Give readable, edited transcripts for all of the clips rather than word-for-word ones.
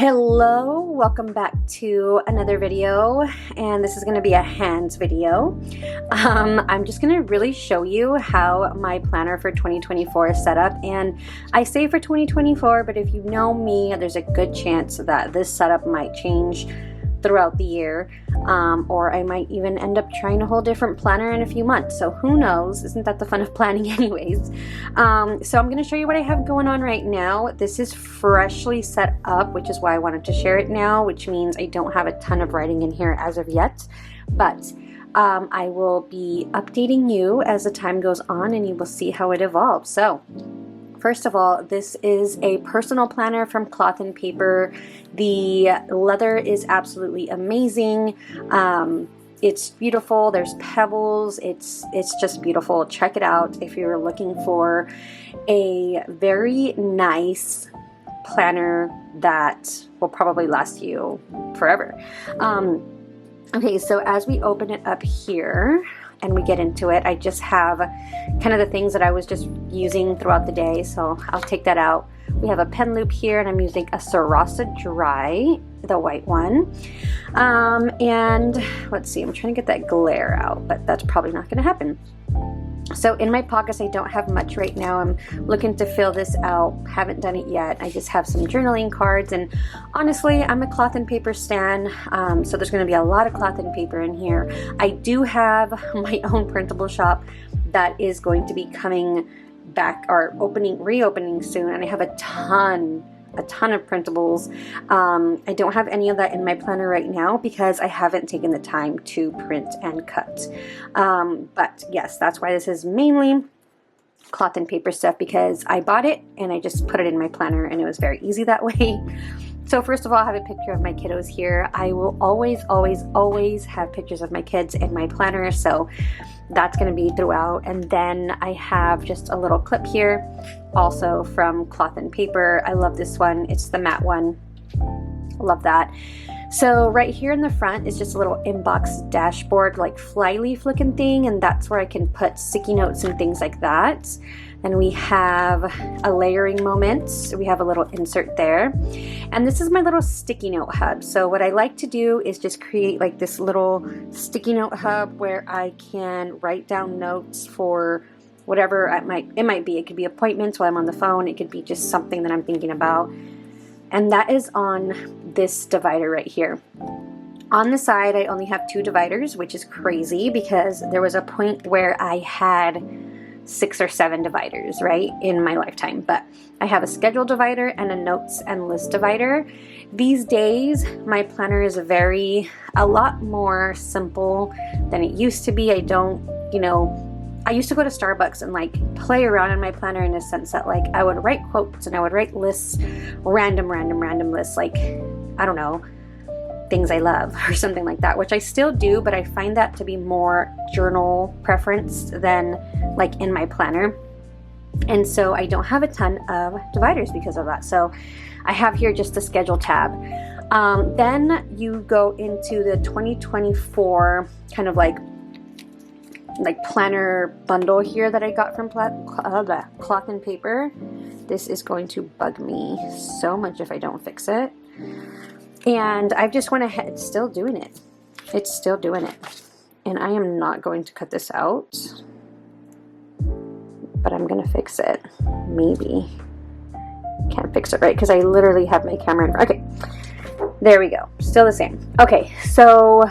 Hello, welcome back to another video, and this is going to be a hands video. I'm just going to really show you how my planner for 2024 is set up, and I say for 2024, but if you know me, there's a good chance that this setup might change throughout the year, or I might even end up trying a whole different planner in a few months, so who knows? Isn't that the fun of planning anyways? So I'm going to show you what I have going on right now. This is freshly set up, which is why I wanted to share it now, which means I don't have a ton of writing in here as of yet, but I will be updating you as the time goes on and you will see how it evolves. So first of all, this is a personal planner from Cloth and Paper. The leather is absolutely amazing. It's beautiful. There's pebbles. It's just beautiful. Check it out if you're looking for a very nice planner that will probably last you forever. Okay, so as we open it up here and we get into it, I just have kind of the things that I was just using throughout the day, so I'll take that out. We have a pen loop here, and I'm using a Sarasa Dry, the white one. And let's see, I'm trying to get that glare out, but that's probably not going to happen. So in my pockets, I don't have much right now. I'm looking to fill this out. Haven't done it yet. I just have some journaling cards, and honestly, I'm a Cloth and Paper stan, so there's going to be a lot of cloth and paper in here. I do have my own printable shop that is going to be coming back, or reopening soon, and I have a ton of printables. I don't have any of that in my planner right now because I haven't taken the time to print and cut. But yes, that's why this is mainly Cloth and Paper stuff, because I bought it and I just put it in my planner and it was very easy that way. So first of all, I have a picture of my kiddos here. I will always have pictures of my kids in my planner, so that's going to be throughout. And then I have just a little clip here, also from Cloth and Paper. I love this one. It's the matte one. Love that. So right here in the front is just a little inbox dashboard, like flyleaf looking thing, and that's where I can put sticky notes and things like that. And we have a layering moment. We have a little insert there. And this is my little sticky note hub. So what I like to do is just create like this little sticky note hub where I can write down notes for whatever it might be. It could be appointments while I'm on the phone. It could be just something that I'm thinking about. And that is on this divider right here. On the side, I only have 2 dividers, which is crazy because there was a point where I had 6 or 7 dividers, right, in my lifetime. But I have a schedule divider and a notes and list divider. These days, my planner is a lot more simple than it used to be. I don't, I used to go to Starbucks and like play around in my planner in a sense that like I would write quotes and I would write lists, random lists, like, I don't know, things I love or something like that, which I still do, but I find that to be more journal preference than like in my planner. And so I don't have a ton of dividers because of that. So I have here just the schedule tab. Then you go into the 2024 kind of like planner bundle here that I got from Cloth and Paper. This is going to bug me so much if I don't fix it. And I've just went ahead, it's still doing it. It's still doing it. And I am not going to cut this out, but I'm going to fix it. Maybe. Can't fix it right because I literally have my camera in. Okay, there we go. Still the same. Okay, so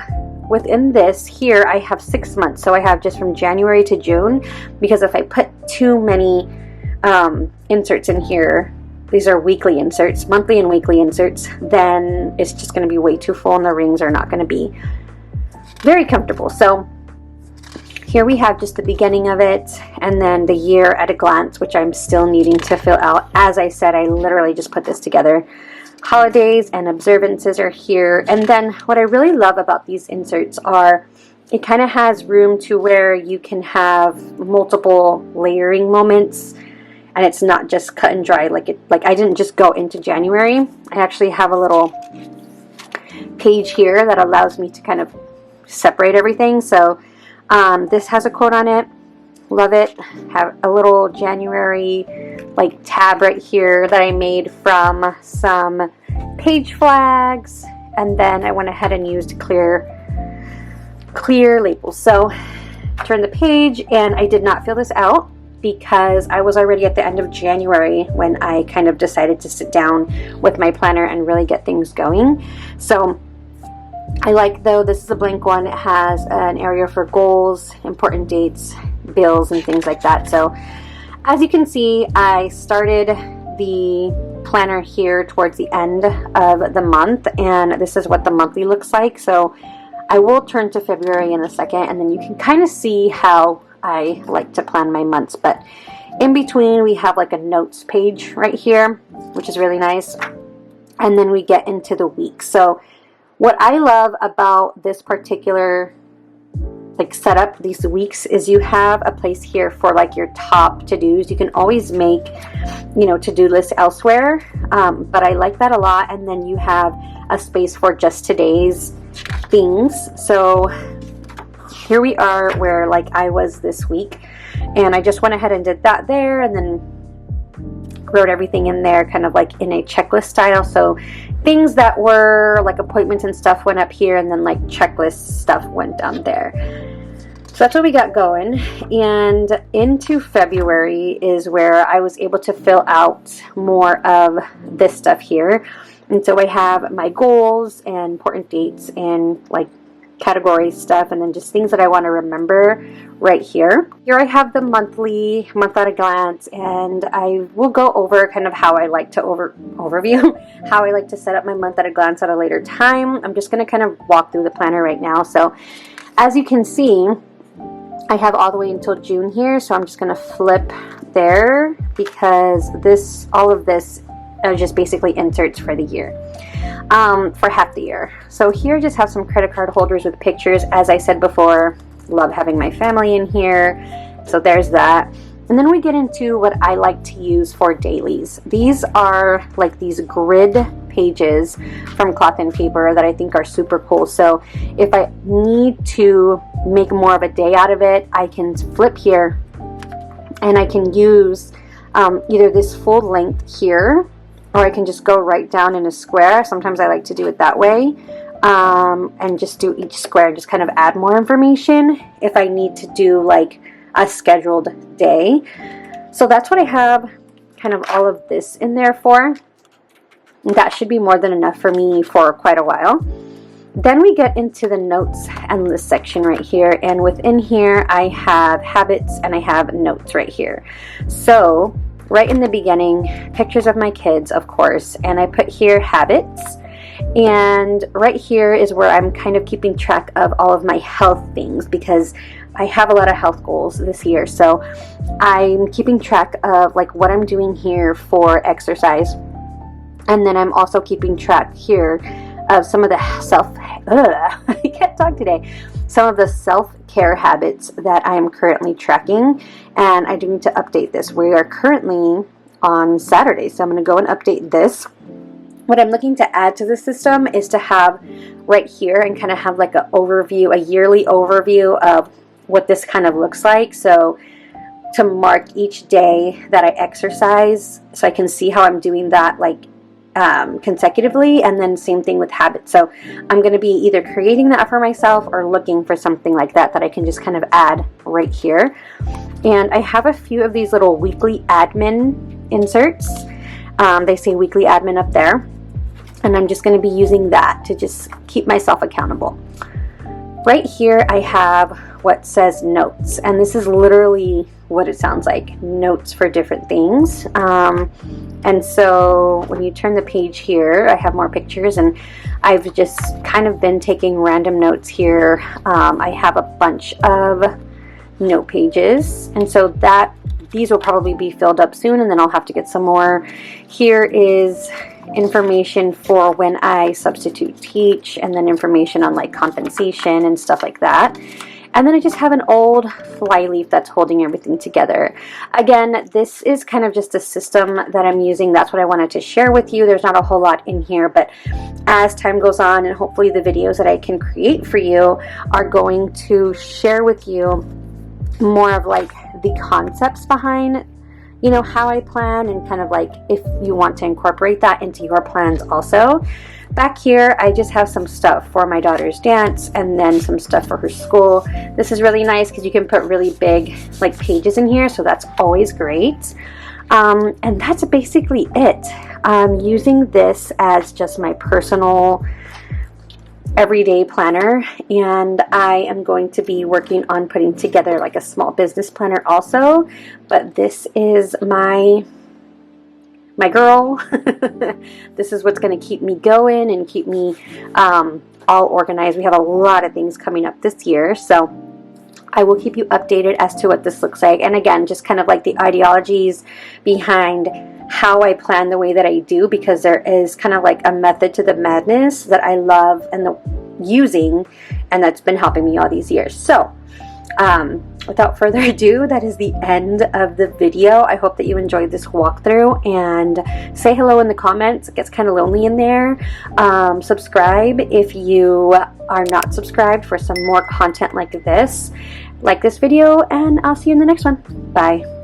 within this here, I have 6 months. So I have just from January to June, because if I put too many inserts in here, these are weekly inserts, monthly and weekly inserts, then it's just going to be way too full and the rings are not going to be very comfortable. So here we have just the beginning of it and then the year at a glance, which I'm still needing to fill out. As I said, I literally just put this together. Holidays and observances are here. And then what I really love about these inserts are it kind of has room to where you can have multiple layering moments. And it's not just cut and dry like I didn't just go into January. I actually have a little page here that allows me to kind of separate everything. So this has a quote on it. Love it. Have a little January like tab right here that I made from some page flags, and then I went ahead and used clear labels. So turn the page, and I did not fill this out because I was already at the end of January when I kind of decided to sit down with my planner and really get things going. So I like, though, this is a blank one. It has an area for goals, important dates, bills, and things like that. So as you can see, I started the planner here towards the end of the month, and this is what the monthly looks like. So I will turn to February in a second, and then you can kind of see how I like to plan my months. But in between, we have like a notes page right here, which is really nice. And then we get into the week. So what I love about this particular like setup, these weeks, is you have a place here for like your top to-dos. You can always make, you know, to-do lists elsewhere, but I like that a lot. And then you have a space for just today's things. So here we are where like I was this week, and I just went ahead and did that there, and then wrote everything in there kind of like in a checklist style. So things that were like appointments and stuff went up here, and then like checklist stuff went down there. So that's what we got going. And into February is where I was able to fill out more of this stuff here. And so I have my goals and important dates and like category stuff, and then just things that I want to remember right here. Here I have the monthly, month at a glance, and I will go over kind of how I like to overview how I like to set up my month at a glance at a later time. I'm just going to kind of walk through the planner right now. So as you can see, I have all the way until June here, so I'm just going to flip there because all of this are just basically inserts for the year. For half the year. So here I just have some credit card holders with pictures. As I said before, love having my family in here. So there's that. And then we get into what I like to use for dailies. These are like these grid pages from Cloth and Paper that I think are super cool. So if I need to make more of a day out of it, I can flip here and I can use either this full length here, or I can just go right down in a square. Sometimes I like to do it that way, and just do each square and just kind of add more information if I need to do like a scheduled day. So that's what I have kind of all of this in there for. And that should be more than enough for me for quite a while. Then we get into the notes and list section right here, and within here I have habits and I have notes right here. So right in the beginning, pictures of my kids, of course, and I put here habits, and right here is where I'm kind of keeping track of all of my health things because I have a lot of health goals this year. So I'm keeping track of like what I'm doing here for exercise, and then I'm also keeping track here of some of the I can't talk today. Some of the self-care habits that I am currently tracking, and I do need to update this. We are currently on Saturday, so I'm going to go and update this. What I'm looking to add to the system is to have right here and kind of have like an overview, a yearly overview of what this kind of looks like. So to mark each day that I exercise, so I can see how I'm doing that like consecutively, and then same thing with habits. So I'm going to be either creating that for myself or looking for something like that I can just kind of add right here. And I have a few of these little weekly admin inserts. They say weekly admin up there, and I'm just going to be using that to just keep myself accountable. Right here I have what says notes, and this is literally what it sounds like, notes for different things. And so when you turn the page here, I have more pictures, and I've just kind of been taking random notes here. I have a bunch of note pages, and so these will probably be filled up soon, and then I'll have to get some more. Here is information for when I substitute teach, and then information on like compensation and stuff like that. And then I just have an old flyleaf that's holding everything together. Again, this is kind of just a system that I'm using. That's what I wanted to share with you. There's not a whole lot in here, but as time goes on, and hopefully the videos that I can create for you are going to share with you more of like the concepts behind, you know, how I plan, and kind of like if you want to incorporate that into your plans also. Back here, I just have some stuff for my daughter's dance and then some stuff for her school. This is really nice because you can put really big like pages in here, so that's always great. And that's basically it. I'm using this as just my personal everyday planner, and I am going to be working on putting together like a small business planner also, but this is my girl. This is what's going to keep me going and keep me all organized. We have a lot of things coming up this year, so I will keep you updated as to what this looks like. And again, just kind of like the ideologies behind how I plan the way that I do, because there is kind of like a method to the madness that I love and using, and that's been helping me all these years. So without further ado, that is the end of the video. I hope that you enjoyed this walkthrough, and say hello in the comments. It gets kind of lonely in there. Subscribe if you are not subscribed for some more content like this video, and I'll see you in the next one. Bye.